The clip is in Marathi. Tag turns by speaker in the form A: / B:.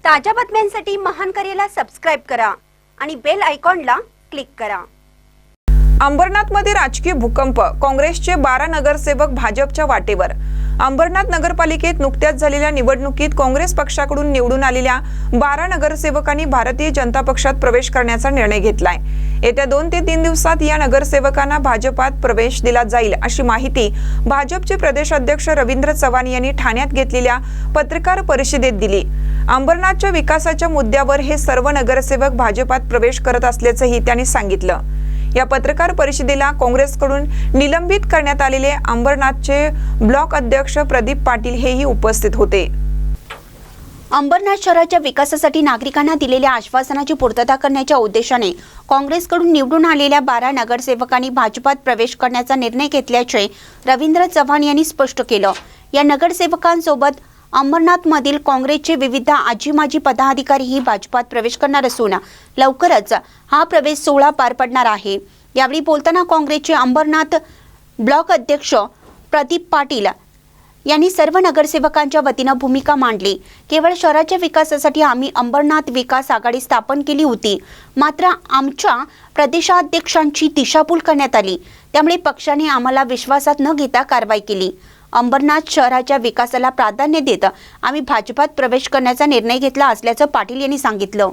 A: ताज्या बातम्यांसाठी महान करेला सबस्क्राइब करा आणि बेल आयकॉनला क्लिक करा।
B: अंबरनाथमध्ये राजकीय भूकंप, काँग्रेसचे 12 नगरसेवक भाजपच्या वाटेवर। अंबरनाथ नगरपालिकेत नुकत्याच झालेल्या निवडणुकीत काँग्रेस पक्षाकडून निवडून आलेल्या 12 नगरसेवकांनी भारतीय जनता पक्षात प्रवेश करण्याचा निर्णय घेतलाय। येत्या 2 ते 3 दिवसात या नगरसेवकांना भाजपात प्रवेश दिला जाईल अशी माहिती भाजपचे प्रदेश अध्यक्ष रवींद्र चव्हाण यांनी ठाण्यात घेतलेल्या पत्रकार परिषदेत दिली। अंबरनाथच्या विकासाच्या मुद्द्यावर हे सर्व नगरसेवक भाजपात प्रवेश करत असल्याचंही त्यांनी सांगितलं। या पत्रकार परिषदेला काँग्रेसकडून निलंबित करण्यात आलेले अंबरनाथचे ब्लॉक अध्यक्ष प्रदीप पाटील हेही उपस्थित होते।
A: अंबरनाथ शहराच्या विकासासाठी नागरिकांना दिलेल्या आश्वासनाची पूर्तता करण्याच्या उद्देशाने काँग्रेसकडून निवडून आलेल्या 12 नगरसेवकांनी भाजपात प्रवेश करण्याचा निर्णय घेतल्याचे रवींद्र चव्हाण यांनी स्पष्ट केलं। या नगरसेवकांसोबत अंबरनाथमधील काँग्रेसचे विविध आजी-माजी पदाधिकारीही भाजपात प्रवेश करणार असून लवकरच हा प्रवेश सोहळा पार पडणार आहे। यावेळी बोलताना काँग्रेसचे अंबरनाथ ब्लॉक अध्यक्ष प्रदीप पाटील यांनी सर्व नगरसेवकांच्या वतीनं भूमिका मांडली। केवळ शहराच्या विकासासाठी आम्ही अंबरनाथ विकास आघाडी स्थापन केली होती, मात्र आमच्या प्रदेशाध्यक्षांची दिशाभूल करण्यात आली, त्यामुळे पक्षाने आम्हाला विश्वासात न घेता कारवाई केली। अंबरनाथ शहराच्या विकासाला प्राधान्य देत आम्ही भाजपात प्रवेश करण्याचा निर्णय घेतला असल्याचं पाटील यांनी सांगितलं।